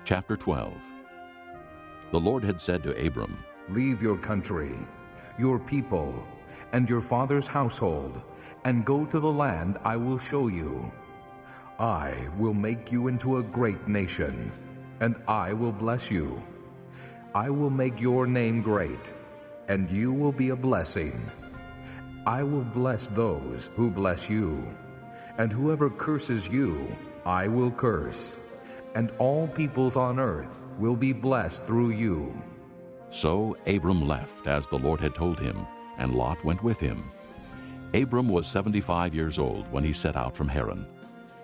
Chapter 12. The Lord had said to Abram, Leave your country, your people, and your father's household, and go to the land I will show you. I will make you into a great nation, and I will bless you. I will make your name great, and you will be a blessing. I will bless those who bless you, and whoever curses you, I will curse, and all peoples on earth will be blessed through you. So Abram left as the Lord had told him, and Lot went with him. Abram was 75 years old when he set out from Haran.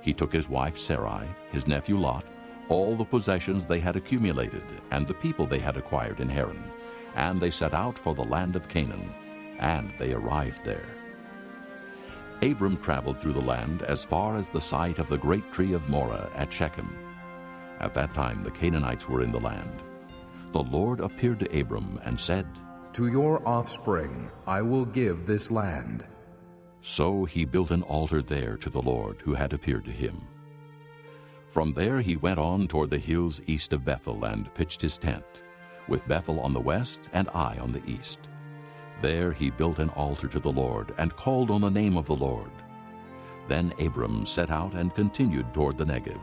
He took his wife Sarai, his nephew Lot, all the possessions they had accumulated, and the people they had acquired in Haran, and they set out for the land of Canaan, and they arrived there. Abram traveled through the land as far as the site of the great tree of Moreh at Shechem. At that time the Canaanites were in the land. The Lord appeared to Abram and said, To your offspring I will give this land. So he built an altar there to the Lord who had appeared to him. From there he went on toward the hills east of Bethel and pitched his tent, with Bethel on the west and Ai on the east. There he built an altar to the Lord and called on the name of the Lord. Then Abram set out and continued toward the Negev.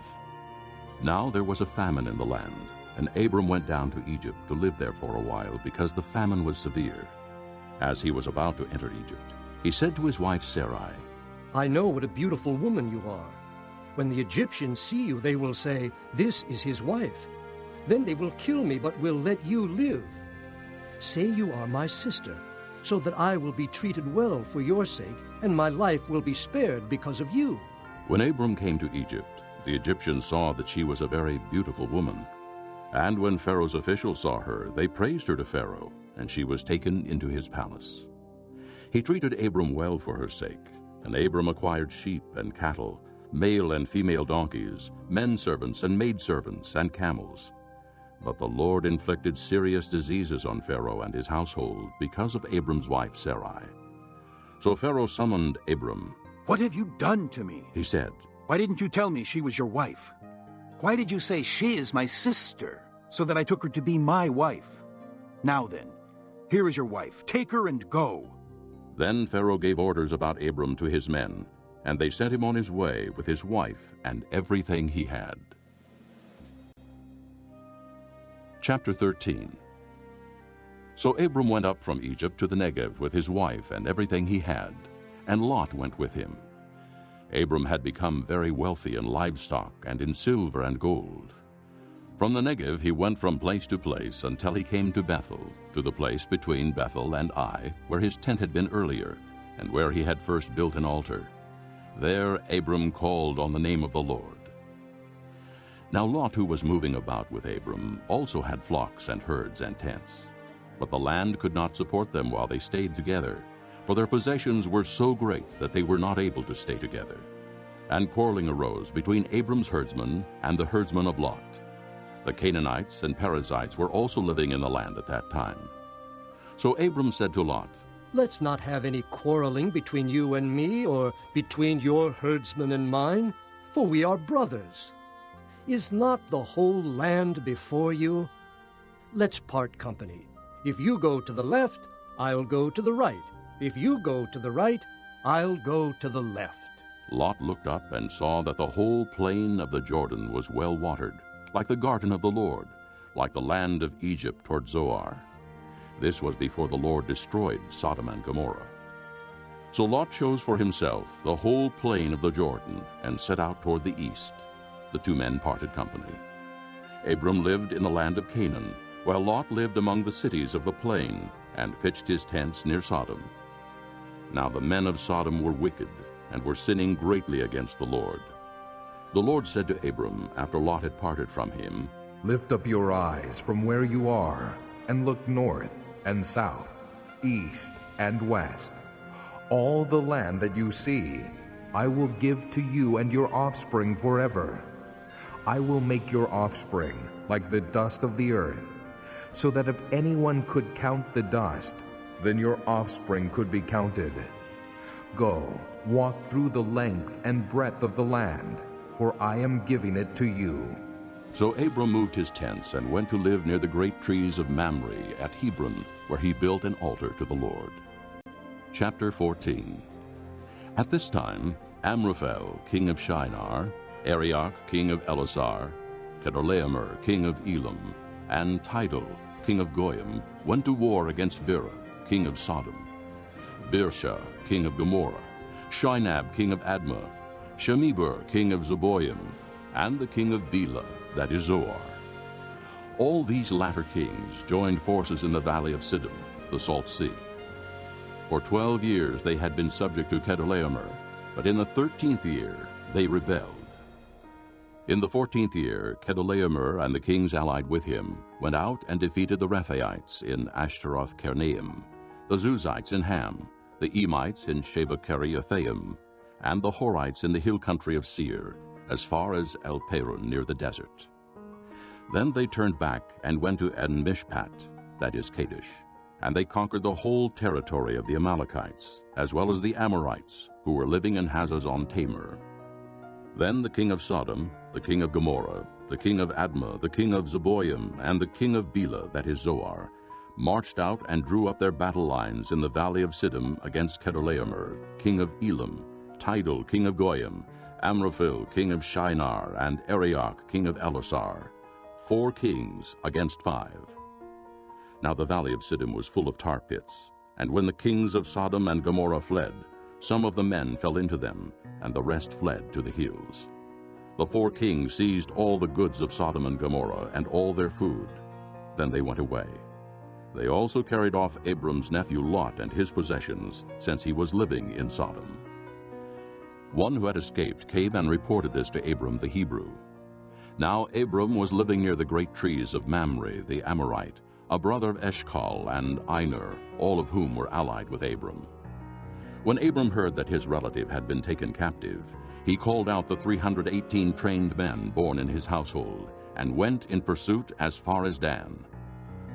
Now there was a famine in the land, and Abram went down to Egypt to live there for a while because the famine was severe. As he was about to enter Egypt, he said to his wife Sarai, I know what a beautiful woman you are. When the Egyptians see you, they will say, This is his wife. Then they will kill me, but will let you live. Say you are my sister, so that I will be treated well for your sake, and my life will be spared because of you. When Abram came to Egypt, the Egyptians saw that she was a very beautiful woman. And when Pharaoh's officials saw her, they praised her to Pharaoh, and she was taken into his palace. He treated Abram well for her sake, and Abram acquired sheep and cattle, male and female donkeys, men servants and maidservants, and camels. But the Lord inflicted serious diseases on Pharaoh and his household because of Abram's wife Sarai. So Pharaoh summoned Abram. What have you done to me? He said, Why didn't you tell me she was your wife? Why did you say she is my sister, so that I took her to be my wife? Now then, here is your wife. Take her and go. Then Pharaoh gave orders about Abram to his men, and they sent him on his way with his wife and everything he had. Chapter 13. So Abram went up from Egypt to the Negev with his wife and everything he had, and Lot went with him. Abram had become very wealthy in livestock and in silver and gold. From the Negev he went from place to place until he came to Bethel, to the place between Bethel and Ai, where his tent had been earlier, and where he had first built an altar. There Abram called on the name of the Lord. Now Lot, who was moving about with Abram, also had flocks and herds and tents. But the land could not support them while they stayed together, for their possessions were so great that they were not able to stay together. And quarreling arose between Abram's herdsmen and the herdsmen of Lot. The Canaanites and Perizzites were also living in the land at that time. So Abram said to Lot, Let's not have any quarreling between you and me, or between your herdsmen and mine, for we are brothers. Is not the whole land before you? Let's part company. If you go to the left, I'll go to the right. If you go to the right, I'll go to the left. Lot looked up and saw that the whole plain of the Jordan was well watered, like the garden of the Lord, like the land of Egypt toward Zoar. This was before the Lord destroyed Sodom and Gomorrah. So Lot chose for himself the whole plain of the Jordan and set out toward the east. The two men parted company. Abram lived in the land of Canaan, while Lot lived among the cities of the plain and pitched his tents near Sodom. Now the men of Sodom were wicked and were sinning greatly against the Lord. The Lord said to Abram after Lot had parted from him, Lift up your eyes from where you are, and look north and south, east and west. All the land that you see, I will give to you and your offspring forever. I will make your offspring like the dust of the earth, so that if anyone could count the dust, then your offspring could be counted. Go, walk through the length and breadth of the land, for I am giving it to you. So Abram moved his tents and went to live near the great trees of Mamre at Hebron, where he built an altar to the Lord. Chapter 14. At this time, Amraphel, king of Shinar, Arioch, king of Elasar, Chedorlaomer, king of Elam, and Tidal, king of Goyim, went to war against Bera, king of Sodom, Birsha, king of Gomorrah, Shinab, king of Admah, Shemeber, king of Zeboim, and the king of Bela, that is Zoar. All these latter kings joined forces in the valley of Siddim, the Salt Sea. For 12 years they had been subject to Chedorlaomer, but in the 13th year they rebelled. In the 14th year, Chedorlaomer and the kings allied with him went out and defeated the Rephaites in Ashtaroth-Karnaim, the Zuzites in Ham, the Emites in Sheba-Kiriathaim, and the Horites in the hill country of Seir, as far as El-Perun near the desert. Then they turned back and went to En-Mishpat, that is Kadesh, and they conquered the whole territory of the Amalekites, as well as the Amorites, who were living in Hazazon-Tamar. Then the king of Sodom, the king of Gomorrah, the king of Admah, the king of Zeboim, and the king of Bela, that is Zoar, marched out and drew up their battle lines in the valley of Siddim against Chedorlaomer, king of Elam, Tidal, king of Goyim, Amraphel, king of Shinar, and Arioch, king of Elasar, 4 kings against 5. Now the valley of Siddim was full of tar pits, and when the kings of Sodom and Gomorrah fled, some of the men fell into them, and the rest fled to the hills. The 4 kings seized all the goods of Sodom and Gomorrah and all their food. Then they went away. They also carried off Abram's nephew Lot and his possessions, since he was living in Sodom. One who had escaped came and reported this to Abram the Hebrew. Now Abram was living near the great trees of Mamre the Amorite, a brother of Eshcol and Aner, all of whom were allied with Abram. When Abram heard that his relative had been taken captive, he called out the 318 trained men born in his household, and went in pursuit as far as Dan.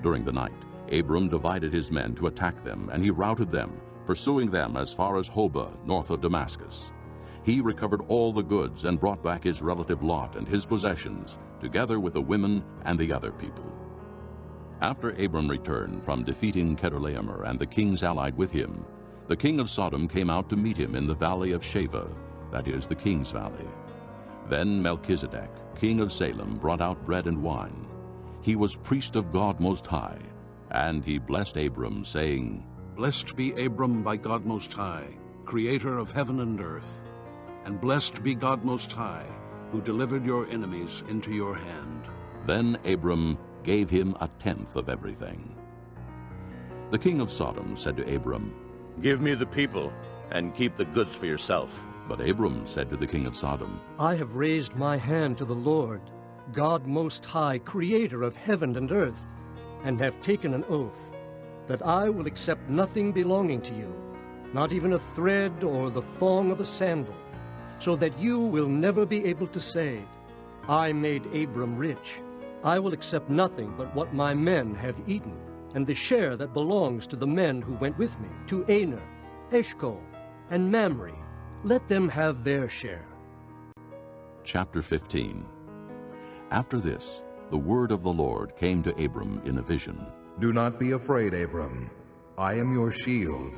During the night, Abram divided his men to attack them, and he routed them, pursuing them as far as Hobah, north of Damascus. He recovered all the goods and brought back his relative Lot and his possessions, together with the women and the other people. After Abram returned from defeating Chedorlaomer and the kings allied with him, the king of Sodom came out to meet him in the valley of Sheva, that is, the king's valley. Then Melchizedek, king of Salem, brought out bread and wine. He was priest of God Most High, and he blessed Abram, saying, Blessed be Abram by God Most High, creator of heaven and earth. And blessed be God Most High, who delivered your enemies into your hand. Then Abram gave him 1/10 of everything. The king of Sodom said to Abram, Give me the people, and keep the goods for yourself. But Abram said to the king of Sodom, I have raised my hand to the Lord, God Most High, creator of heaven and earth, and have taken an oath that I will accept nothing belonging to you, not even a thread or the thong of a sandal, so that you will never be able to say, I made Abram rich. I will accept nothing but what my men have eaten, and the share that belongs to the men who went with me, to Aner, Eshcol, and Mamre. Let them have their share. Chapter 15. After this, the word of the Lord came to Abram in a vision. Do not be afraid, Abram. I am your shield,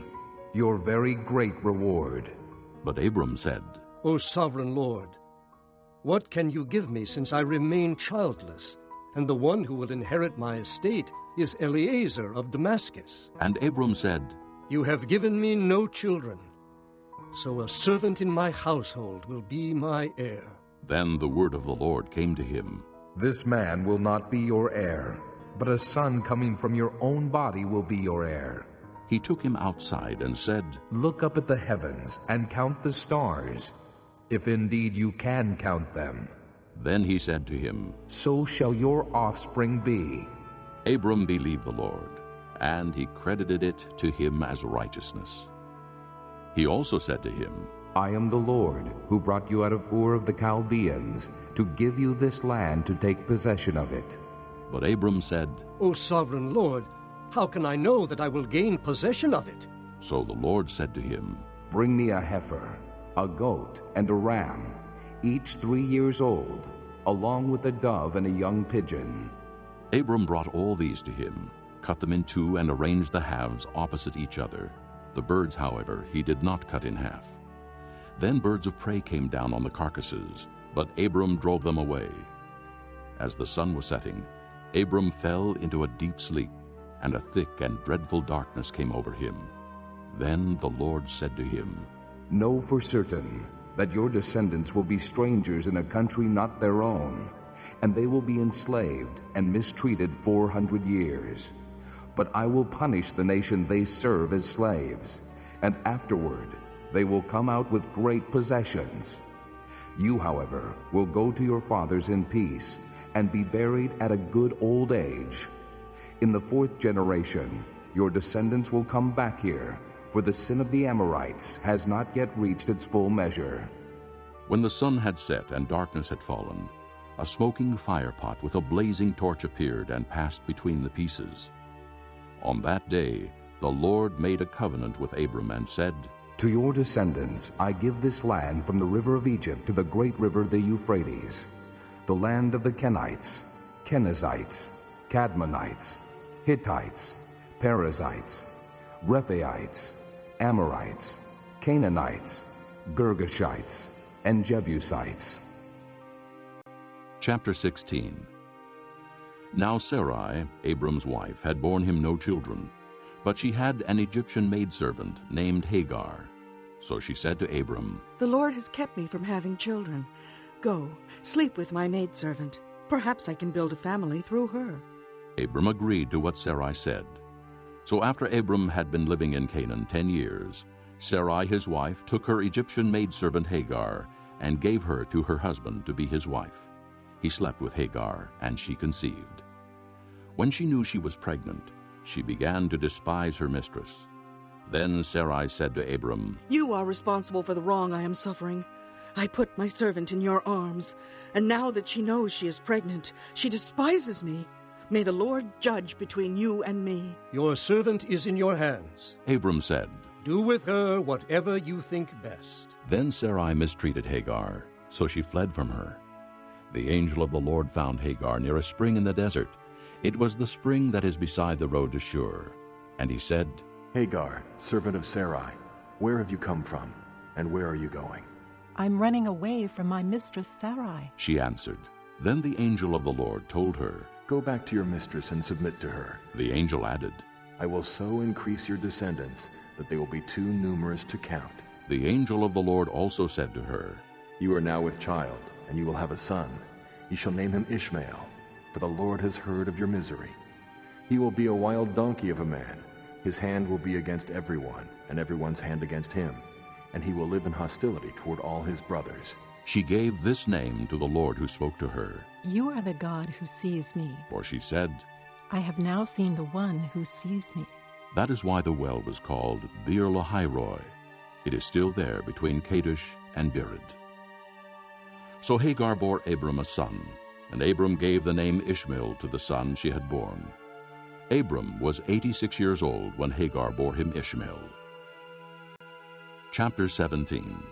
your very great reward. But Abram said, O sovereign Lord, what can you give me since I remain childless, and the one who will inherit my estate is Eliezer of Damascus? And Abram said, You have given me no children, so a servant in my household will be my heir. Then the word of the Lord came to him. This man will not be your heir, but a son coming from your own body will be your heir. He took him outside and said, Look up at the heavens and count the stars, if indeed you can count them. Then he said to him, So shall your offspring be. Abram believed the Lord, and he credited it to him as righteousness. He also said to him, I am the Lord, who brought you out of Ur of the Chaldeans, to give you this land to take possession of it. But Abram said, O sovereign Lord, how can I know that I will gain possession of it? So the Lord said to him, Bring me a heifer, a goat, and a ram, each 3 years old, along with a dove and a young pigeon. Abram brought all these to him, cut them in two, and arranged the halves opposite each other. The birds, however, he did not cut in half. Then birds of prey came down on the carcasses, but Abram drove them away. As the sun was setting, Abram fell into a deep sleep, and a thick and dreadful darkness came over him. Then the Lord said to him, Know for certain that your descendants will be strangers in a country not their own, and they will be enslaved and mistreated 400 years. But I will punish the nation they serve as slaves, and afterward they will come out with great possessions. You, however, will go to your fathers in peace and be buried at a good old age. In the 4th generation, your descendants will come back here, for the sin of the Amorites has not yet reached its full measure. When the sun had set and darkness had fallen, a smoking firepot with a blazing torch appeared and passed between the pieces. On that day, the Lord made a covenant with Abram and said, To your descendants I give this land from the river of Egypt to the great river the Euphrates, the land of the Kenites, Kenizzites, Cadmonites, Hittites, Perizzites, Rephaites, Amorites, Canaanites, Girgashites, and Jebusites. Chapter 16. Now Sarai, Abram's wife, had borne him no children, but she had an Egyptian maidservant named Hagar. So she said to Abram, The Lord has kept me from having children. Go, sleep with my maidservant. Perhaps I can build a family through her. Abram agreed to what Sarai said. So after Abram had been living in Canaan 10 years, Sarai his wife took her Egyptian maidservant Hagar and gave her to her husband to be his wife. He slept with Hagar, and she conceived. When she knew she was pregnant, she began to despise her mistress. Then Sarai said to Abram, You are responsible for the wrong I am suffering. I put my servant in your arms, and now that she knows she is pregnant, she despises me. May the Lord judge between you and me. Your servant is in your hands. Abram said, Do with her whatever you think best. Then Sarai mistreated Hagar, so she fled from her. The angel of the Lord found Hagar near a spring in the desert. It was the spring that is beside the road to Shur. And he said, Hagar, servant of Sarai, where have you come from, and where are you going? I'm running away from my mistress Sarai. She answered. Then the angel of the Lord told her, Go back to your mistress and submit to her. The angel added, I will so increase your descendants that they will be too numerous to count. The angel of the Lord also said to her, You are now with child, and you will have a son. You shall name him Ishmael, for the Lord has heard of your misery. He will be a wild donkey of a man. His hand will be against everyone, and everyone's hand against him, and he will live in hostility toward all his brothers. She gave this name to the Lord who spoke to her. You are the God who sees me. For she said, I have now seen the one who sees me. That is why the well was called Beer Lahairoi. It is still there between Kadesh and Bered. So Hagar bore Abram a son, and Abram gave the name Ishmael to the son she had borne. Abram was 86 years old when Hagar bore him Ishmael. Chapter 17.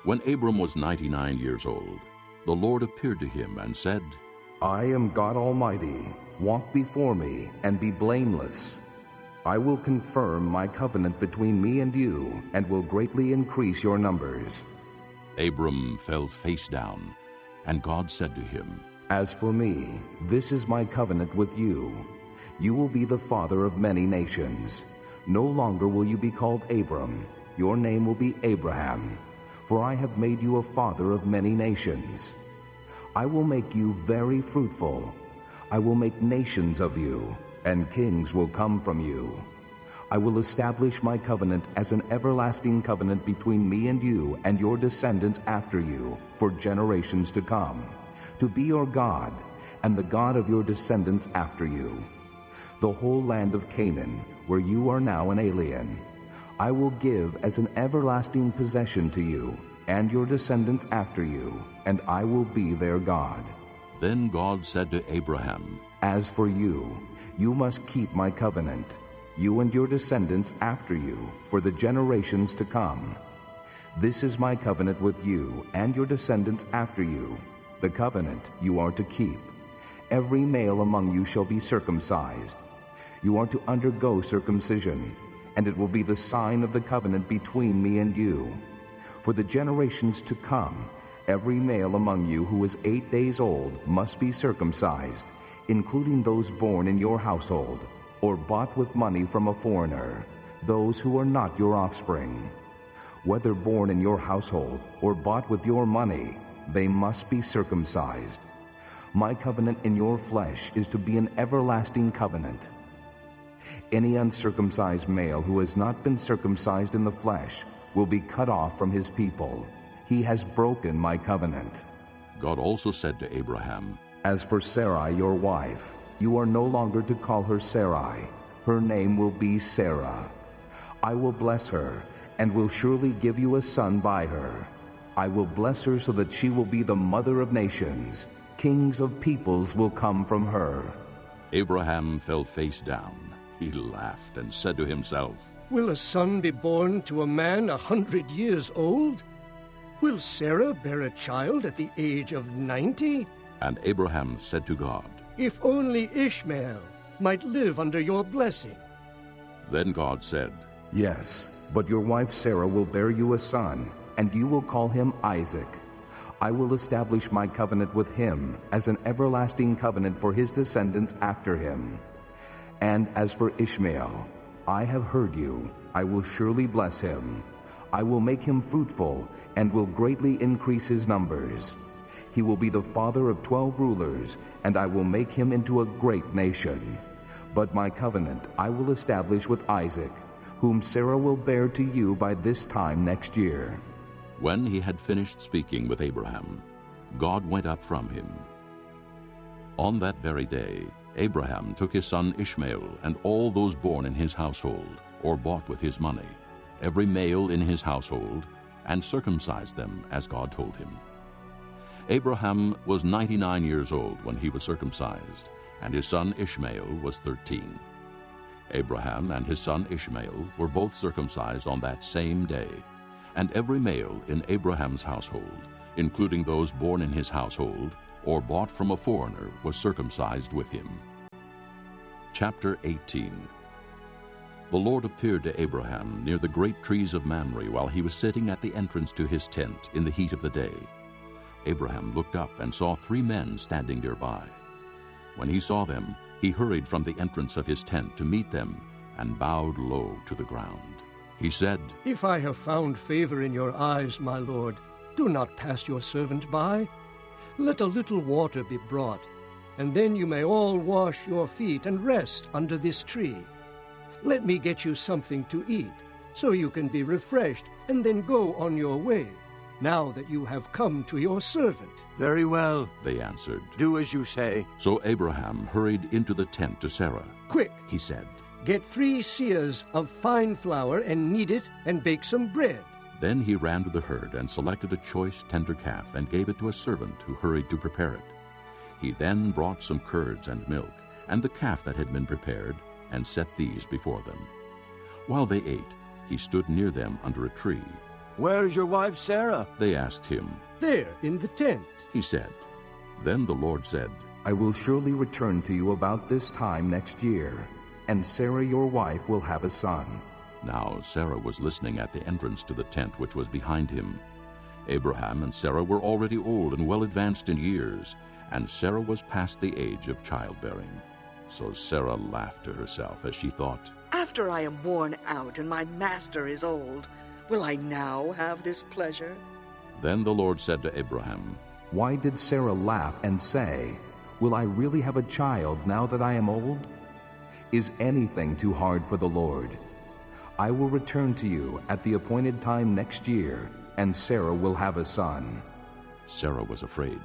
When Abram was 99 years old, the Lord appeared to him and said, I am God Almighty. Walk before me and be blameless. I will confirm my covenant between me and you, and will greatly increase your numbers. Abram fell face down, and God said to him, As for me, this is my covenant with you. You will be the father of many nations. No longer will you be called Abram. Your name will be Abraham, for I have made you a father of many nations. I will make you very fruitful. I will make nations of you, and kings will come from you. I will establish my covenant as an everlasting covenant between me and you and your descendants after you for generations to come, to be your God and the God of your descendants after you. The whole land of Canaan, where you are now an alien, I will give as an everlasting possession to you and your descendants after you, and I will be their God. Then God said to Abraham, As for you, you must keep my covenant, you and your descendants after you, for the generations to come. This is my covenant with you and your descendants after you. The covenant you are to keep. Every male among you shall be circumcised. You are to undergo circumcision, and it will be the sign of the covenant between me and you. For the generations to come, every male among you who is 8 days old must be circumcised, including those born in your household, or bought with money from a foreigner, those who are not your offspring. Whether born in your household or bought with your money, they must be circumcised. My covenant in your flesh is to be an everlasting covenant. Any uncircumcised male who has not been circumcised in the flesh will be cut off from his people. He has broken my covenant. God also said to Abraham, As for Sarai, your wife, you are no longer to call her Sarai. Her name will be Sarah. I will bless her, and will surely give you a son by her. I will bless her so that she will be the mother of nations. Kings of peoples will come from her. Abraham fell face down. He laughed and said to himself, Will a son be born to a man 100 years old? Will Sarah bear a child at the age of 90? And Abraham said to God, If only Ishmael might live under your blessing. Then God said, Yes, but your wife Sarah will bear you a son, and you will call him Isaac. I will establish my covenant with him as an everlasting covenant for his descendants after him. And as for Ishmael, I have heard you. I will surely bless him. I will make him fruitful and will greatly increase his numbers. He will be the father of 12 rulers, and I will make him into a great nation. But my covenant I will establish with Isaac, whom Sarah will bear to you by this time next year. When he had finished speaking with Abraham, God went up from him. On that very day, Abraham took his son Ishmael and all those born in his household, or bought with his money, every male in his household, and circumcised them as God told him. Abraham was 99 years old when he was circumcised, and his son Ishmael was 13. Abraham and his son Ishmael were both circumcised on that same day, and every male in Abraham's household, including those born in his household, or bought from a foreigner, was circumcised with him. Chapter 18. The Lord appeared to Abraham near the great trees of Mamre while he was sitting at the entrance to his tent in the heat of the day. Abraham looked up and saw 3 men standing nearby. When he saw them, he hurried from the entrance of his tent to meet them and bowed low to the ground. He said, If I have found favor in your eyes, my lord, do not pass your servant by. Let a little water be brought, and then you may all wash your feet and rest under this tree. Let me get you something to eat, so you can be refreshed, and then go on your way, now that you have come to your servant. Very well, they answered. do as you say. So Abraham hurried into the tent to Sarah. Quick, He said, get 3 seahs of fine flour and knead it and bake some bread. Then he ran to the herd and selected a choice tender calf and gave it to a servant who hurried to prepare it. He then brought some curds and milk and the calf that had been prepared and set these before them. While they ate, he stood near them under a tree. Where is your wife Sarah? They asked him. There, in the tent. He said. Then the Lord said, I will surely return to you about this time next year, and Sarah your wife will have a son. Now Sarah was listening at the entrance to the tent which was behind him. Abraham and Sarah were already old and well advanced in years, and Sarah was past the age of childbearing. So Sarah laughed to herself as she thought, After I am worn out and my master is old, will I now have this pleasure? Then the Lord said to Abraham, Why did Sarah laugh and say, Will I really have a child now that I am old? Is anything too hard for the Lord? I will return to you at the appointed time next year, and Sarah will have a son. Sarah was afraid,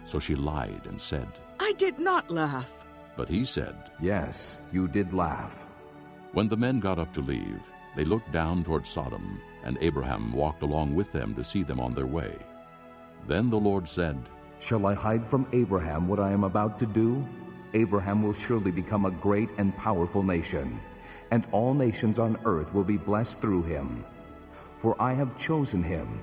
so she lied and said, I did not laugh. But he said, Yes, you did laugh. When the men got up to leave, they looked down toward Sodom, and Abraham walked along with them to see them on their way. Then the Lord said, Shall I hide from Abraham what I am about to do? Abraham will surely become a great and powerful nation, and all nations on earth will be blessed through him. For I have chosen him,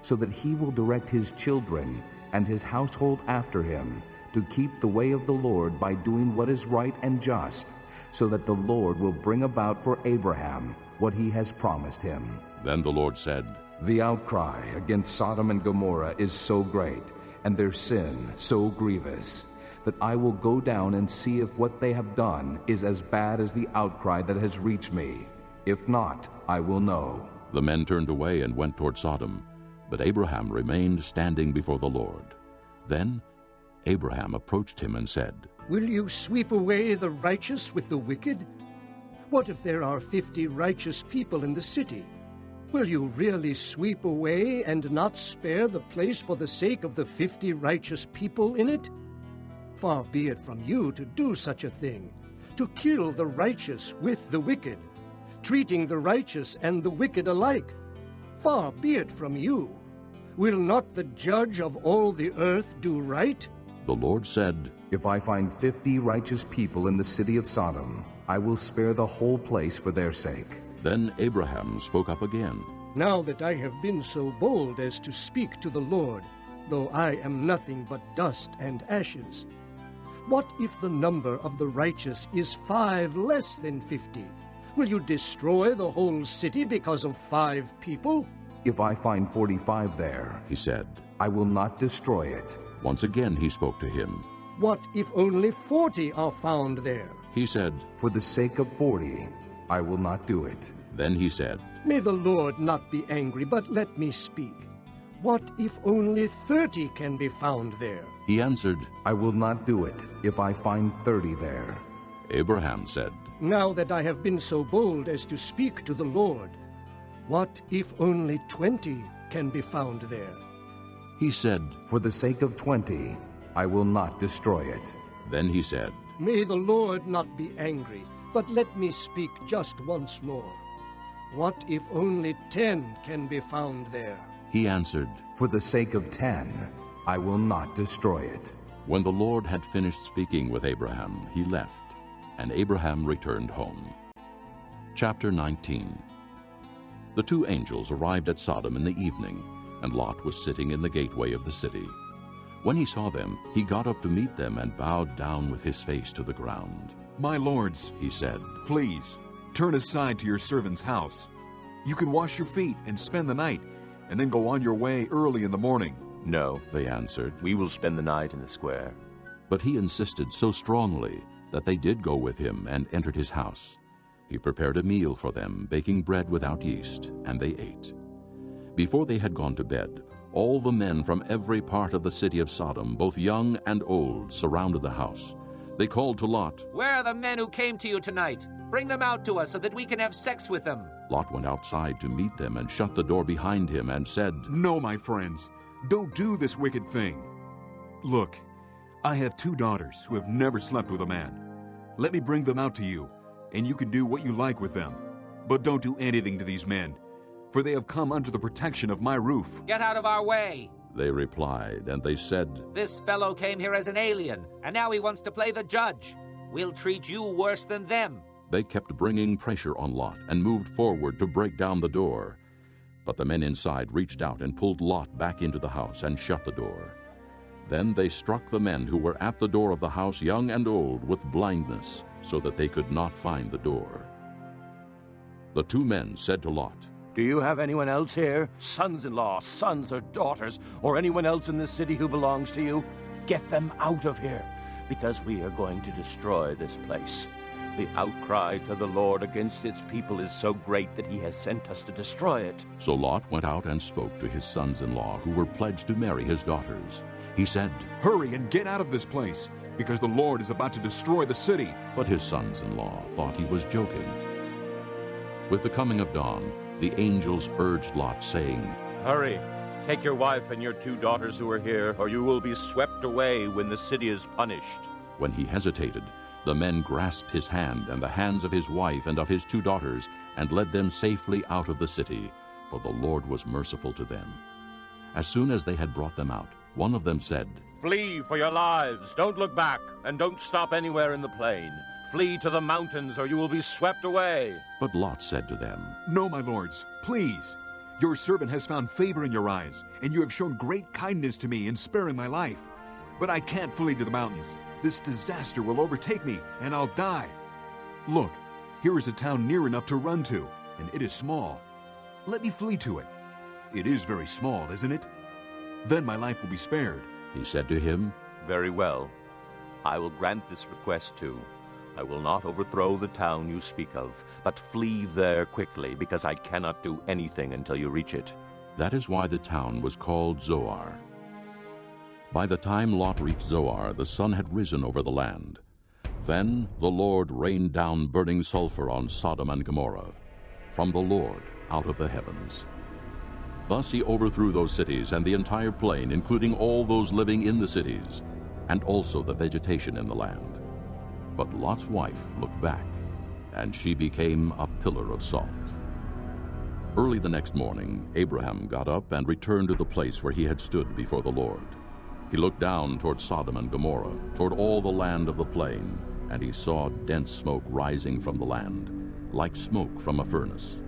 so that he will direct his children and his household after him, to keep the way of the Lord by doing what is right and just, so that the Lord will bring about for Abraham what he has promised him. Then the Lord said, The outcry against Sodom and Gomorrah is so great, and their sin so grievous, that I will go down and see if what they have done is as bad as the outcry that has reached me. If not, I will know. The men turned away and went toward Sodom, but Abraham remained standing before the Lord. Then Abraham approached him and said, Will you sweep away the righteous with the wicked? What if there are 50 righteous people in the city? Will you really sweep away and not spare the place for the sake of the 50 righteous people in it? Far be it from you to do such a thing, to kill the righteous with the wicked, treating the righteous and the wicked alike. Far be it from you. Will not the judge of all the earth do right? The Lord said, If I find 50 righteous people in the city of Sodom, I will spare the whole place for their sake. Then Abraham spoke up again. Now that I have been so bold as to speak to the Lord, though I am nothing but dust and ashes, what if the number of the righteous is 5 less than 50? Will you destroy the whole city because of 5 people? If I find 45 there, He said. I will not destroy it. Once again he spoke to him. What if only 40 are found there? He said, For the sake of 40, I will not do it. Then he said, May the Lord not be angry, but let me speak. What if only 30 can be found there? He answered, I will not do it if I find 30 there. Abraham said, Now that I have been so bold as to speak to the Lord, what if only 20 can be found there? He said, For the sake of 20, I will not destroy it. Then he said, May the Lord not be angry, but let me speak just once more. What if only 10 can be found there? He answered, For the sake of 10, I will not destroy it. When the Lord had finished speaking with Abraham, he left, and Abraham returned home. Chapter 19. The 2 angels arrived at Sodom in the evening, and Lot was sitting in the gateway of the city. When he saw them, he got up to meet them and bowed down with his face to the ground. My lords, He said, please, turn aside to your servant's house. You can wash your feet and spend the night, and then go on your way early in the morning. No, they answered. we will spend the night in the square. But he insisted so strongly that they did go with him and entered his house. He prepared a meal for them, baking bread without yeast, and they ate. Before they had gone to bed, all the men from every part of the city of Sodom, both young and old, surrounded the house. They called to Lot. Where are the men who came to you tonight? Bring them out to us so that we can have sex with them. Lot went outside to meet them and shut the door behind him and said, No, my friends, don't do this wicked thing. Look, I have 2 daughters who have never slept with a man. Let me bring them out to you, and you can do what you like with them. But don't do anything to these men, for they have come under the protection of my roof. Get out of our way. They replied, and they said, This fellow came here as an alien, and now he wants to play the judge. We'll treat you worse than them. They kept bringing pressure on Lot and moved forward to break down the door. But the men inside reached out and pulled Lot back into the house and shut the door. Then they struck the men who were at the door of the house, young and old, with blindness, so that they could not find the door. The 2 men said to Lot, Do you have anyone else here? Sons-in-law, sons or daughters, or anyone else in this city who belongs to you? Get them out of here, because we are going to destroy this place. The outcry to the Lord against its people is so great that he has sent us to destroy it. So Lot went out and spoke to his sons-in-law, who were pledged to marry his daughters. He said, Hurry and get out of this place, because the Lord is about to destroy the city. But his sons-in-law thought he was joking. With the coming of dawn, the angels urged Lot, saying, Hurry, take your wife and your 2 daughters who are here, or you will be swept away when the city is punished. When he hesitated, the men grasped his hand and the hands of his wife and of his 2 daughters, and led them safely out of the city, for the Lord was merciful to them. As soon as they had brought them out, one of them said, Flee for your lives, don't look back, and don't stop anywhere in the plain. Flee to the mountains, or you will be swept away. But Lot said to them, No, my lords, please. Your servant has found favor in your eyes, and you have shown great kindness to me in sparing my life. But I can't flee to the mountains. This disaster will overtake me, and I'll die. Look, here is a town near enough to run to, and it is small. Let me flee to it. It is very small, isn't it? Then my life will be spared. He said to him, Very well. I will grant this request too. I will not overthrow the town you speak of, but flee there quickly, because I cannot do anything until you reach it. That is why the town was called Zoar. By the time Lot reached Zoar, the sun had risen over the land. Then the Lord rained down burning sulfur on Sodom and Gomorrah, from the Lord out of the heavens. Thus he overthrew those cities and the entire plain, including all those living in the cities, and also the vegetation in the land. But Lot's wife looked back, and she became a pillar of salt. Early the next morning, Abraham got up and returned to the place where he had stood before the Lord. He looked down toward Sodom and Gomorrah, toward all the land of the plain, and he saw dense smoke rising from the land, like smoke from a furnace.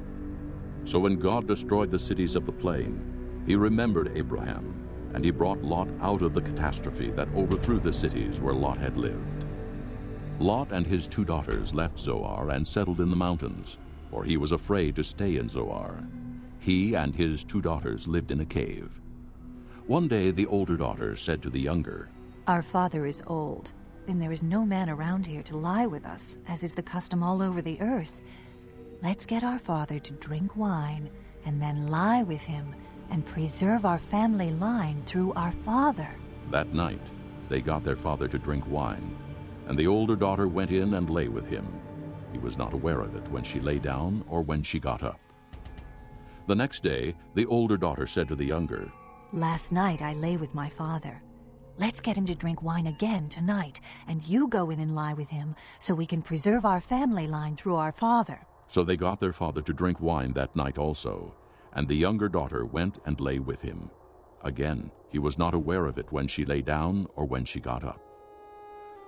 So when God destroyed the cities of the plain, he remembered Abraham, and he brought Lot out of the catastrophe that overthrew the cities where Lot had lived. Lot and his 2 daughters left Zoar and settled in the mountains, for he was afraid to stay in Zoar. He and his 2 daughters lived in a cave. One day the older daughter said to the younger, Our father is old, and there is no man around here to lie with us, as is the custom all over the earth. Let's get our father to drink wine, and then lie with him, and preserve our family line through our father. That night they got their father to drink wine, and the older daughter went in and lay with him. He was not aware of it when she lay down or when she got up. The next day the older daughter said to the younger, Last night I lay with my father. Let's get him to drink wine again tonight, and you go in and lie with him, so we can preserve our family line through our father. So they got their father to drink wine that night also, and the younger daughter went and lay with him. Again, he was not aware of it when she lay down or when she got up.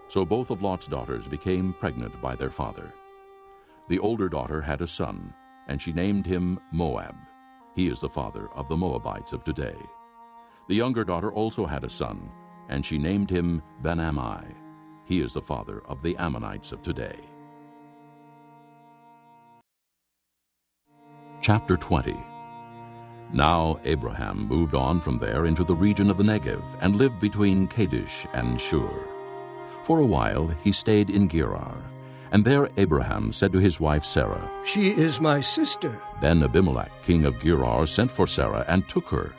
So both of Lot's daughters became pregnant by their father. The older daughter had a son, and she named him Moab. He is the father of the Moabites of today. The younger daughter also had a son, and she named him Ben-Ammi. He is the father of the Ammonites of today. Chapter 20. Now Abraham moved on from there into the region of the Negev and lived between Kadesh and Shur. For a while he stayed in Gerar, and there Abraham said to his wife Sarah, She is my sister. Then Abimelech, king of Gerar, sent for Sarah and took her.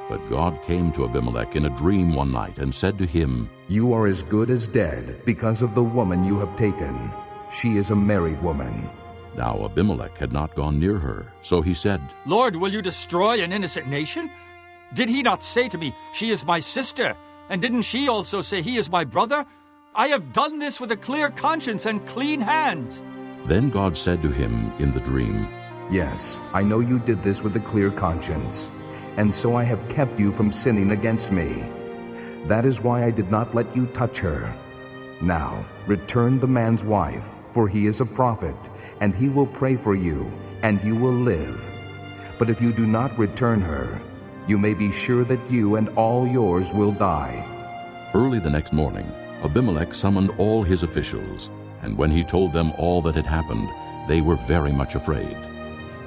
But God came to Abimelech in a dream one night and said to him, You are as good as dead because of the woman you have taken. She is a married woman. Now Abimelech had not gone near her, so he said, Lord, will you destroy an innocent nation? Did he not say to me, She is my sister? And didn't she also say, He is my brother? I have done this with a clear conscience and clean hands. Then God said to him in the dream, Yes, I know you did this with a clear conscience, and so I have kept you from sinning against me. That is why I did not let you touch her. Now, return the man's wife, for he is a prophet, and he will pray for you, and you will live. But if you do not return her, you may be sure that you and all yours will die. Early the next morning, Abimelech summoned all his officials, and when he told them all that had happened, they were very much afraid.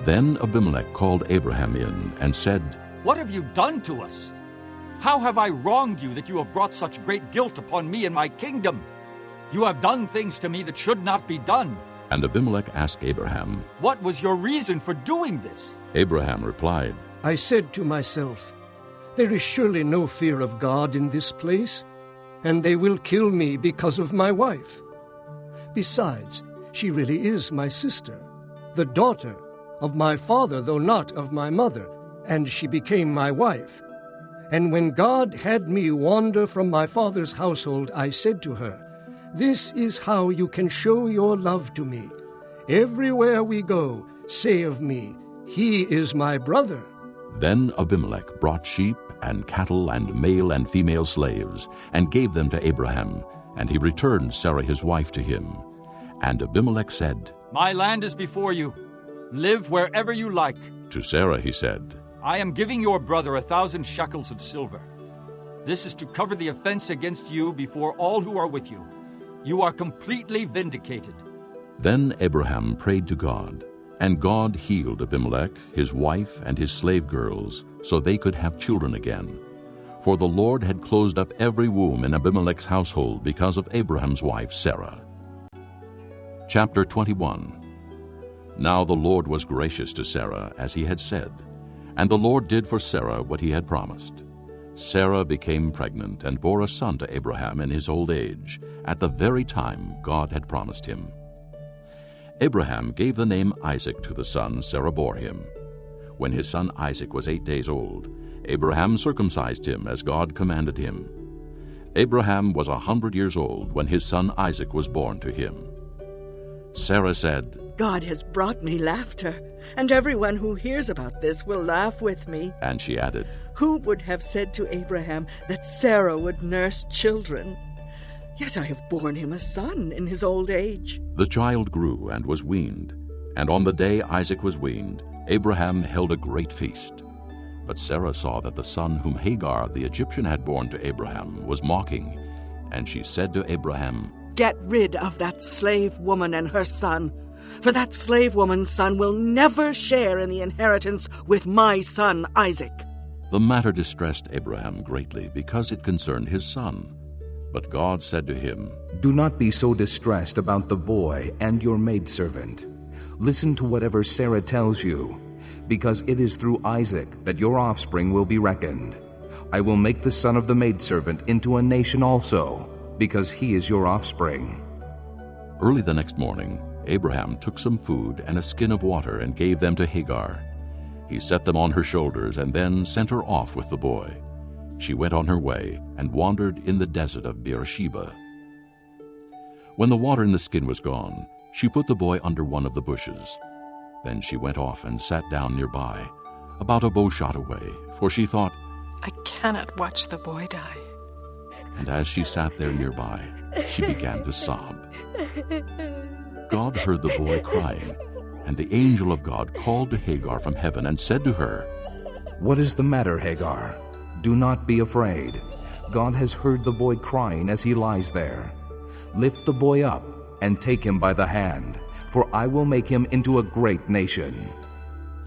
Then Abimelech called Abraham in and said, What have you done to us? How have I wronged you that you have brought such great guilt upon me and my kingdom? You have done things to me that should not be done. And Abimelech asked Abraham, What was your reason for doing this? Abraham replied, I said to myself, There is surely no fear of God in this place, and they will kill me because of my wife. Besides, she really is my sister, the daughter of my father, though not of my mother, and she became my wife. And when God had me wander from my father's household, I said to her, This is how you can show your love to me. Everywhere we go, say of me, He is my brother. Then Abimelech brought sheep and cattle and male and female slaves, and gave them to Abraham, and he returned Sarah his wife to him. And Abimelech said, My land is before you. Live wherever you like, To Sarah he said, I am giving your brother 1,000 shekels of silver. This is to cover the offense against you before all who are with you. You are completely vindicated. Then Abraham prayed to God, and God healed Abimelech, his wife, and his slave girls, so they could have children again. For the Lord had closed up every womb in Abimelech's household because of Abraham's wife Sarah. Chapter 21. Now the Lord was gracious to Sarah, as he had said, and the Lord did for Sarah what he had promised. Sarah became pregnant and bore a son to Abraham in his old age, at the very time God had promised him. Abraham gave the name Isaac to the son Sarah bore him. When his son Isaac was 8 days old, Abraham circumcised him as God commanded him. Abraham was 100 years old when his son Isaac was born to him. Sarah said, God has brought me laughter, and everyone who hears about this will laugh with me. And she added, Who would have said to Abraham that Sarah would nurse children? Yet I have borne him a son in his old age. The child grew and was weaned, and on the day Isaac was weaned, Abraham held a great feast. But Sarah saw that the son whom Hagar the Egyptian had borne to Abraham was mocking, and she said to Abraham, Get rid of that slave woman and her son, for that slave woman's son will never share in the inheritance with my son Isaac. The matter distressed Abraham greatly because it concerned his son. But God said to him, Do not be so distressed about the boy and your maidservant. Listen to whatever Sarah tells you, because it is through Isaac that your offspring will be reckoned. I will make the son of the maidservant into a nation also, because he is your offspring. Early the next morning, Abraham took some food and a skin of water and gave them to Hagar. He set them on her shoulders and then sent her off with the boy. She went on her way and wandered in the desert of Beersheba. When the water in the skin was gone, she put the boy under one of the bushes. Then she went off and sat down nearby, about a bowshot away, for she thought, I cannot watch the boy die. And as she sat there nearby, she began to sob. God heard the boy crying, and the angel of God called to Hagar from heaven and said to her, What is the matter, Hagar? Do not be afraid. God has heard the boy crying as he lies there. Lift the boy up and take him by the hand, for I will make him into a great nation.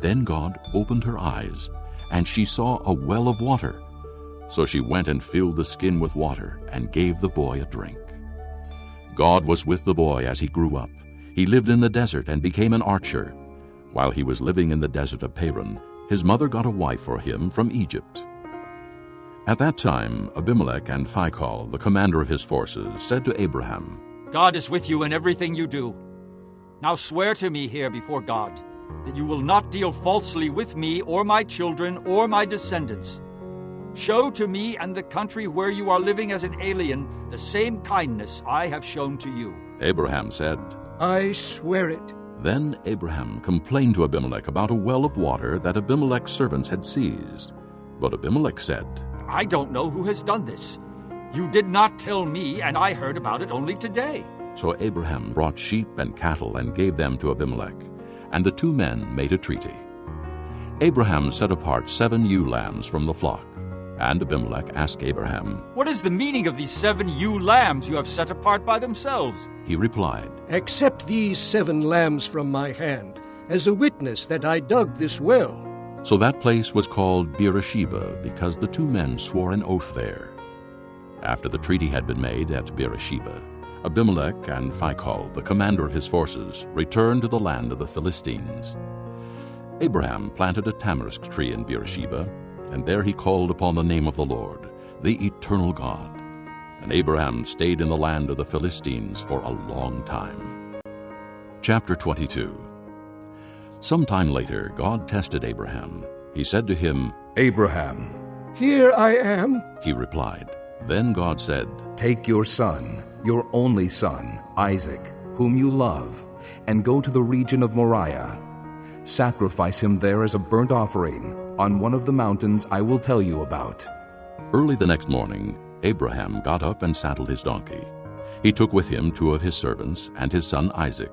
Then God opened her eyes, and she saw a well of water. So she went and filled the skin with water and gave the boy a drink. God was with the boy as he grew up. He lived in the desert and became an archer. While he was living in the desert of Paran, his mother got a wife for him from Egypt. At that time, Abimelech and Phicol, the commander of his forces, said to Abraham, God is with you in everything you do. Now swear to me here before God that you will not deal falsely with me or my children or my descendants. Show to me and the country where you are living as an alien the same kindness I have shown to you. Abraham said, I swear it. Then Abraham complained to Abimelech about a well of water that Abimelech's servants had seized. But Abimelech said, I don't know who has done this. You did not tell me, and I heard about it only today. So Abraham brought sheep and cattle and gave them to Abimelech, and the two men made a treaty. Abraham set apart 7 ewe lambs from the flock, and Abimelech asked Abraham, What is the meaning of these 7 ewe lambs you have set apart by themselves? He replied, Accept these 7 lambs from my hand, as a witness that I dug this well. So that place was called Beersheba, because the two men swore an oath there. After the treaty had been made at Beersheba, Abimelech and Phicol, the commander of his forces, returned to the land of the Philistines. Abraham planted a tamarisk tree in Beersheba, and there he called upon the name of the Lord, the eternal God. And Abraham stayed in the land of the Philistines for a long time. Chapter 22. Sometime later, God tested Abraham. He said to him, Abraham. Here I am, he replied. Then God said, Take your son, your only son, Isaac, whom you love, and go to the region of Moriah. Sacrifice him there as a burnt offering on one of the mountains I will tell you about. Early the next morning, Abraham got up and saddled his donkey. He took with him 2 of his servants and his son Isaac.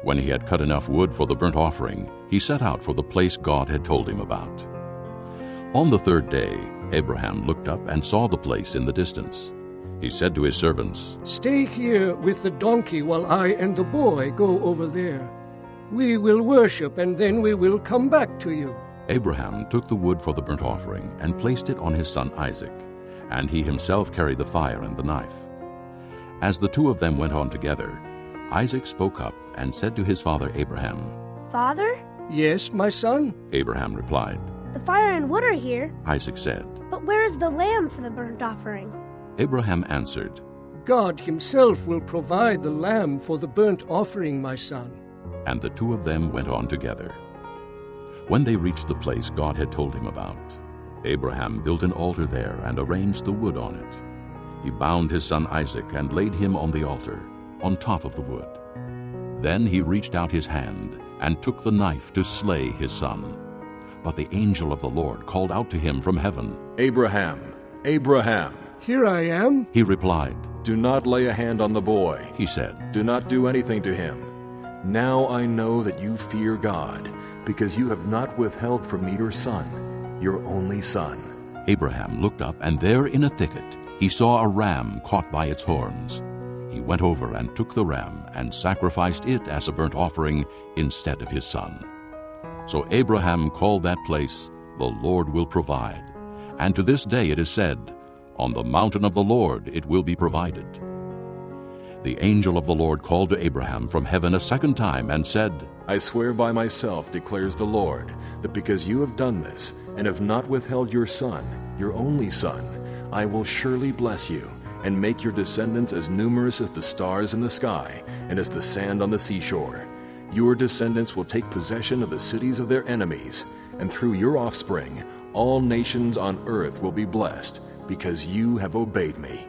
When he had cut enough wood for the burnt offering, he set out for the place God had told him about. On the third day, Abraham looked up and saw the place in the distance. He said to his servants, "Stay here with the donkey while I and the boy go over there. We will worship, and then we will come back to you." Abraham took the wood for the burnt offering and placed it on his son Isaac, and he himself carried the fire and the knife. As the two of them went on together, Isaac spoke up and said to his father Abraham, "Father?" "Yes, my son?" Abraham replied. "The fire and wood are here, Isaac said. but where is the lamb for the burnt offering?" Abraham answered, "God himself will provide the lamb for the burnt offering, my son." And the two of them went on together. When they reached the place God had told him about, Abraham built an altar there and arranged the wood on it. He bound his son Isaac and laid him on the altar, on top of the wood. Then he reached out his hand and took the knife to slay his son. But the angel of the Lord called out to him from heaven, "Abraham, Abraham." "Here I am," he replied. "Do not lay a hand on the boy," he said. "Do not do anything to him. Now I know that you fear God, because you have not withheld from me your son, your only son." Abraham looked up, and there in a thicket he saw a ram caught by its horns. He went over and took the ram and sacrificed it as a burnt offering instead of his son. So Abraham called that place, "The Lord will provide." And to this day it is said, "On the mountain of the Lord it will be provided." The angel of the Lord called to Abraham from heaven a second time and said, "I swear by myself, declares the Lord, that because you have done this and have not withheld your son, your only son, I will surely bless you and make your descendants as numerous as the stars in the sky and as the sand on the seashore. Your descendants will take possession of the cities of their enemies, and through your offspring all nations on earth will be blessed, because you have obeyed me."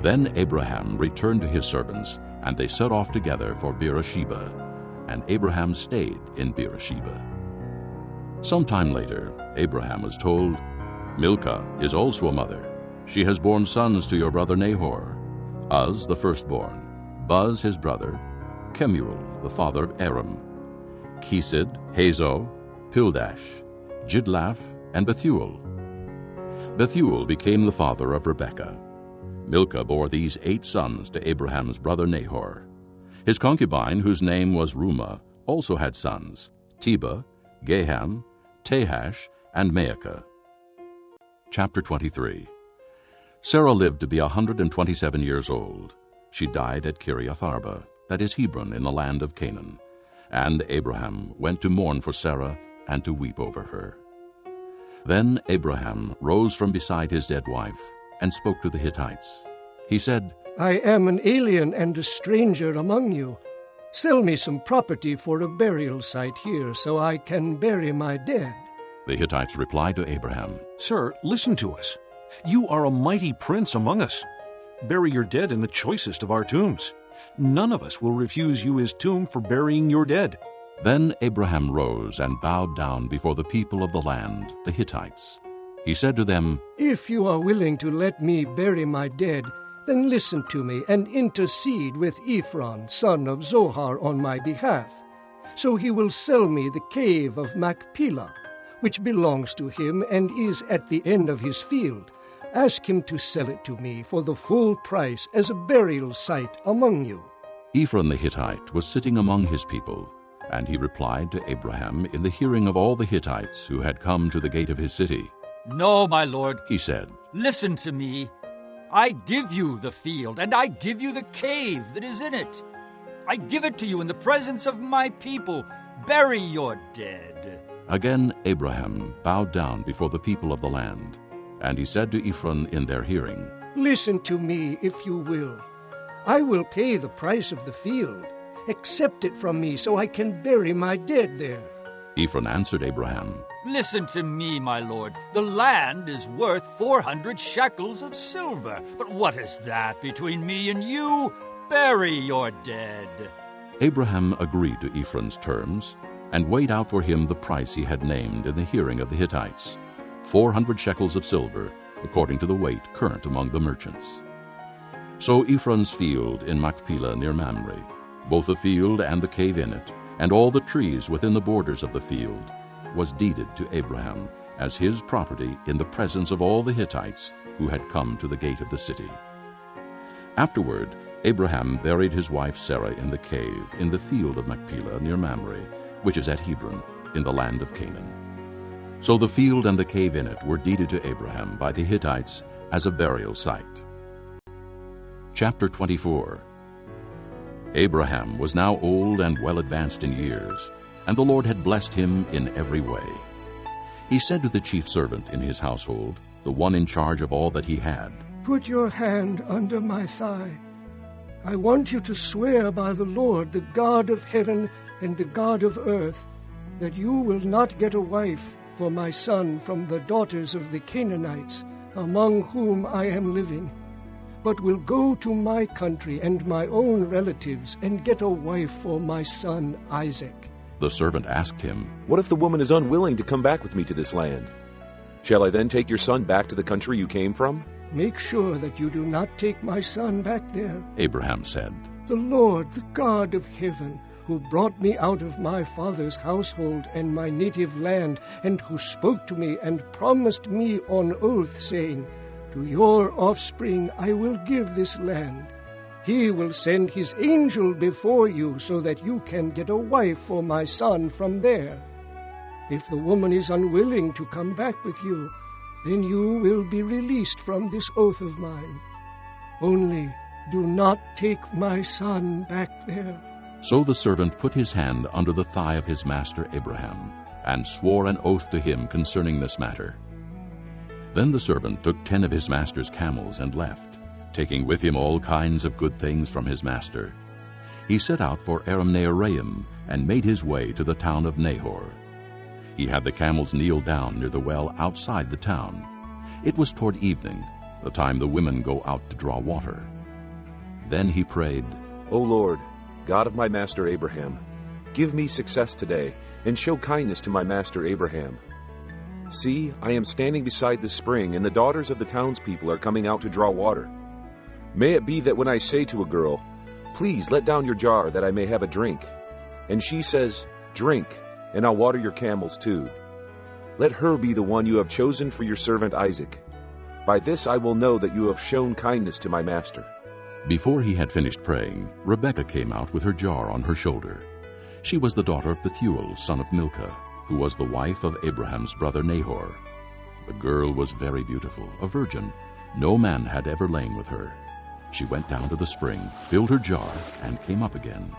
Then Abraham returned to his servants, and they set off together for Beersheba, and Abraham stayed in Beersheba. Some time later, Abraham was told, "Milcah is also a mother. She has borne sons to your brother Nahor, Uz the firstborn, Buz his brother, Kemuel the father of Aram, Chesed, Hazo, Pildash, Jidlaph, and Bethuel. Bethuel became the father of Rebekah. Milcah bore these 8 sons to Abraham's brother Nahor. His concubine, whose name was Rumah, also had sons, Tebah, Gaham, Tahash, and Maacah. Chapter 23. Sarah lived to be 127 years old. She died at Kiriath Arba, that is Hebron, in the land of Canaan. And Abraham went to mourn for Sarah and to weep over her. Then Abraham rose from beside his dead wife and spoke to the Hittites. He said, "I am an alien and a stranger among you. Sell me some property for a burial site here so I can bury my dead." The Hittites replied to Abraham, "Sir, listen to us. You are a mighty prince among us. Bury your dead in the choicest of our tombs. None of us will refuse you his tomb for burying your dead." Then Abraham rose and bowed down before the people of the land, the Hittites. He said to them, "If you are willing to let me bury my dead, then listen to me and intercede with Ephron, son of Zohar, on my behalf. So he will sell me the cave of Machpelah, which belongs to him and is at the end of his field. Ask him to sell it to me for the full price as a burial site among you." Ephron the Hittite was sitting among his people, and he replied to Abraham in the hearing of all the Hittites who had come to the gate of his city. "No, my lord," he said. "Listen to me. I give you the field, and I give you the cave that is in it. I give it to you in the presence of my people. Bury your dead." Again Abraham bowed down before the people of the land, and he said to Ephron in their hearing, "Listen to me, if you will. I will pay the price of the field. Accept it from me so I can bury my dead there." Ephron answered Abraham, "Listen to me, my lord. The land is worth 400 shekels of silver. But what is that between me and you? Bury your dead." Abraham agreed to Ephron's terms and weighed out for him the price he had named in the hearing of the Hittites, 400 shekels of silver, according to the weight current among the merchants. So Ephron's field in Machpelah near Mamre, Both the field and the cave in it, and all the trees within the borders of the field, was deeded to Abraham as his property in the presence of all the Hittites who had come to the gate of the city. Afterward, Abraham buried his wife Sarah in the cave in the field of Machpelah near Mamre, which is at Hebron, in the land of Canaan. So the field and the cave in it were deeded to Abraham by the Hittites as a burial site. Chapter 24. Abraham was now old and well advanced in years, and the Lord had blessed him in every way. He said to the chief servant in his household, the one in charge of all that he had, "Put your hand under my thigh. I want you to swear by the Lord, the God of heaven and the God of earth, that you will not get a wife for my son from the daughters of the Canaanites, among whom I am living, but will go to my country and my own relatives and get a wife for my son Isaac." The servant asked him, "What if the woman is unwilling to come back with me to this land? Shall I then take your son back to the country you came from?" "Make sure that you do not take my son back there," Abraham said. "The Lord, the God of heaven, who brought me out of my father's household and my native land, and who spoke to me and promised me on oath, saying, 'To your offspring I will give this land,' he will send his angel before you so that you can get a wife for my son from there. If the woman is unwilling to come back with you, then you will be released from this oath of mine. Only do not take my son back there." So the servant put his hand under the thigh of his master Abraham, and swore an oath to him concerning this matter. Then the servant took 10 of his master's camels and left, taking with him all kinds of good things from his master. He set out for Aram-naharaim and made his way to the town of Nahor. He had the camels kneel down near the well outside the town. It was toward evening, the time the women go out to draw water. Then he prayed, "O Lord, God of my master Abraham, give me success today, and show kindness to my master Abraham. See, I am standing beside the spring, and the daughters of the townspeople are coming out to draw water. May it be that when I say to a girl, 'Please let down your jar that I may have a drink,' and she says, 'Drink, and I'll water your camels too,' let her be the one you have chosen for your servant Isaac. By this I will know that you have shown kindness to my master." Before he had finished praying, Rebekah came out with her jar on her shoulder. She was the daughter of Bethuel, son of Milcah, who was the wife of Abraham's brother Nahor. The girl was very beautiful, a virgin. No man had ever lain with her. She went down to the spring, filled her jar, and came up again.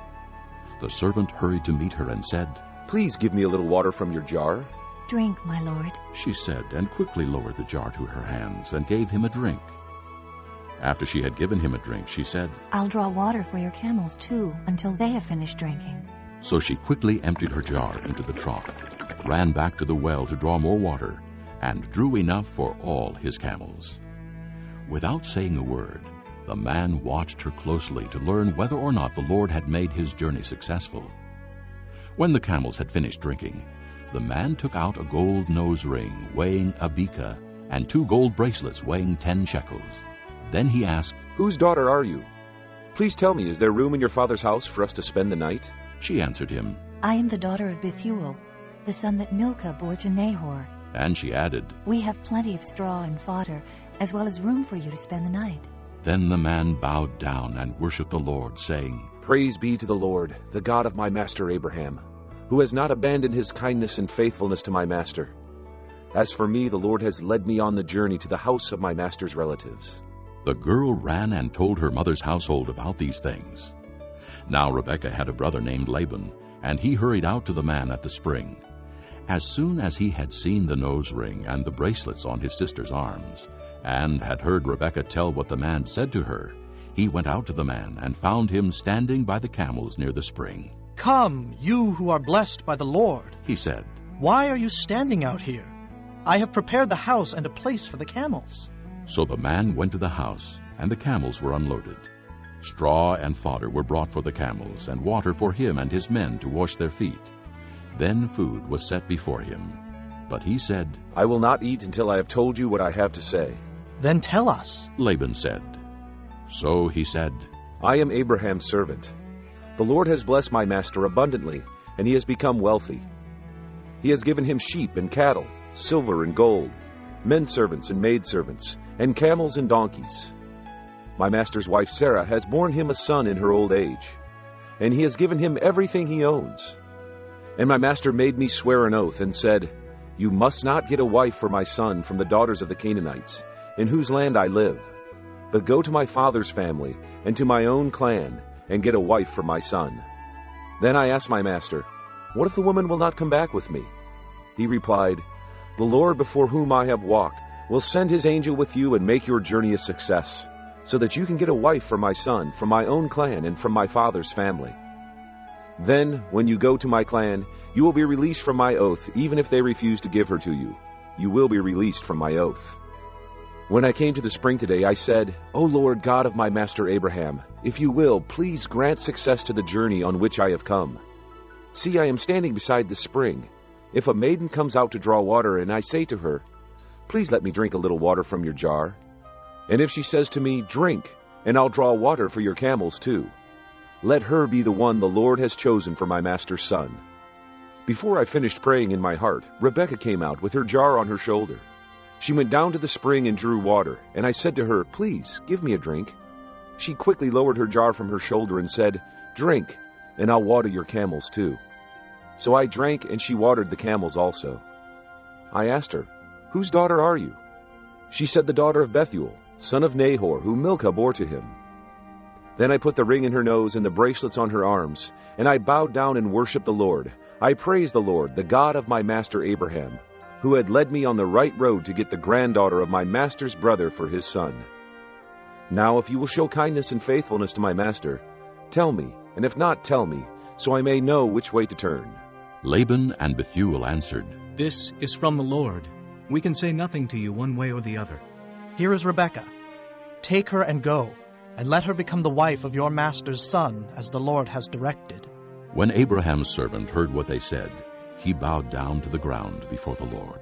The servant hurried to meet her and said, "Please give me a little water from your jar." "Drink, my lord," she said, and quickly lowered the jar to her hands and gave him a drink. After she had given him a drink, she said, "I'll draw water for your camels too, until they have finished drinking." So she quickly emptied her jar into the trough, ran back to the well to draw more water, and drew enough for all his camels. Without saying a word, the man watched her closely to learn whether or not the Lord had made his journey successful. When the camels had finished drinking, the man took out a gold nose ring weighing a beka and 2 gold bracelets weighing 10 shekels. Then he asked, "Whose daughter are you? Please tell me, is there room in your father's house for us to spend the night?" She answered him, "I am the daughter of Bethuel, the son that Milcah bore to Nahor." And she added, "We have plenty of straw and fodder, as well as room for you to spend the night." Then the man bowed down and worshipped the Lord, saying, "Praise be to the Lord, the God of my master Abraham, who has not abandoned his kindness and faithfulness to my master. As for me, the Lord has led me on the journey to the house of my master's relatives." The girl ran and told her mother's household about these things. Now Rebekah had a brother named Laban, and he hurried out to the man at the spring. As soon as he had seen the nose ring and the bracelets on his sister's arms, and had heard Rebekah tell what the man said to her, he went out to the man and found him standing by the camels near the spring. "Come, you who are blessed by the Lord," he said. "Why are you standing out here? I have prepared the house and a place for the camels." So the man went to the house, and the camels were unloaded. Straw and fodder were brought for the camels, and water for him and his men to wash their feet. Then food was set before him. But he said, "I will not eat until I have told you what I have to say." "Then tell us," Laban said. So he said, "I am Abraham's servant. The Lord has blessed my master abundantly, and he has become wealthy. He has given him sheep and cattle, silver and gold, men servants and maidservants, and camels and donkeys. My master's wife Sarah has borne him a son in her old age, and he has given him everything he owns. And my master made me swear an oath and said, You must not get a wife for my son from the daughters of the Canaanites, in whose land I live, but go to my father's family and to my own clan, and get a wife for my son. Then I asked my master, What if the woman will not come back with me? He replied, The Lord before whom I have walked will send his angel with you and make your journey a success, so that you can get a wife for my son from my own clan and from my father's family. Then, when you go to my clan, you will be released from my oath, even if they refuse to give her to you. You will be released from my oath. When I came to the spring today, I said, O Lord God of my master Abraham, if you will, please grant success to the journey on which I have come. See, I am standing beside the spring. If a maiden comes out to draw water, and I say to her, Please let me drink a little water from your jar, and if she says to me, Drink, and I'll draw water for your camels too, let her be the one the Lord has chosen for my master's son. Before I finished praying in my heart, Rebekah came out with her jar on her shoulder. She went down to the spring and drew water, and I said to her, Please, give me a drink. She quickly lowered her jar from her shoulder and said, Drink, and I'll water your camels too. So I drank, and she watered the camels also. I asked her, Whose daughter are you? She said, The daughter of Bethuel, son of Nahor, whom Milcah bore to him. Then I put the ring in her nose and the bracelets on her arms, and I bowed down and worshipped the Lord. I praised the Lord, the God of my master Abraham, who had led me on the right road to get the granddaughter of my master's brother for his son. Now if you will show kindness and faithfulness to my master, tell me, and if not, tell me, so I may know which way to turn. Laban and Bethuel answered, This is from the Lord. We can say nothing to you one way or the other. Here is Rebekah. Take her and go, and let her become the wife of your master's son, as the Lord has directed. When Abraham's servant heard what they said, he bowed down to the ground before the Lord.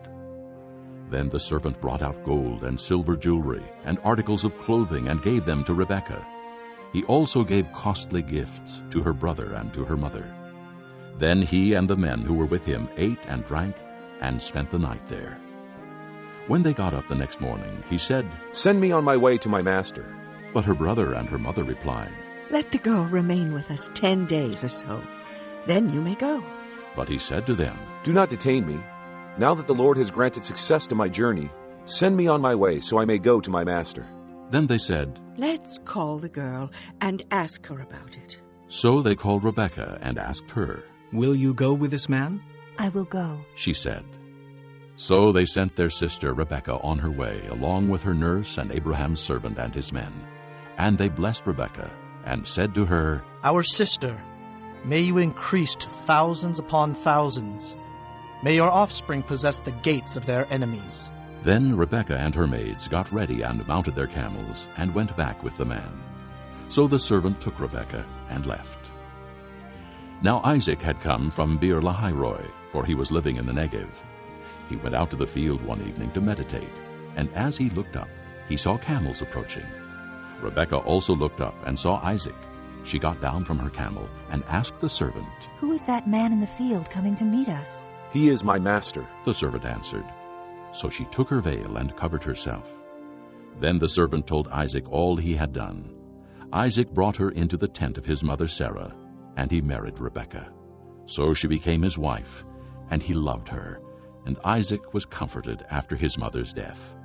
Then the servant brought out gold and silver jewelry and articles of clothing and gave them to Rebekah. He also gave costly gifts to her brother and to her mother. Then he and the men who were with him ate and drank and spent the night there. When they got up the next morning, he said, Send me on my way to my master. But her brother and her mother replied, Let the girl remain with us 10 days or so. Then you may go. But he said to them, Do not detain me. Now that the Lord has granted success to my journey, send me on my way so I may go to my master. Then they said, Let's call the girl and ask her about it. So they called Rebekah and asked her. Will you go with this man? I will go, she said. So they sent their sister Rebekah on her way, along with her nurse and Abraham's servant and his men. And they blessed Rebekah and said to her, Our sister, may you increase to thousands upon thousands. May your offspring possess the gates of their enemies. Then Rebekah and her maids got ready and mounted their camels and went back with the man. So the servant took Rebekah and left. Now Isaac had come from Beer-lahai-roi, for he was living in the Negev. He went out to the field one evening to meditate, and as he looked up, he saw camels approaching. Rebekah also looked up and saw Isaac. She got down from her camel and asked the servant, Who is that man in the field coming to meet us? He is my master, the servant answered. So she took her veil and covered herself. Then the servant told Isaac all he had done. Isaac brought her into the tent of his mother Sarah, and he married Rebekah. So she became his wife, and he loved her, and Isaac was comforted after his mother's death.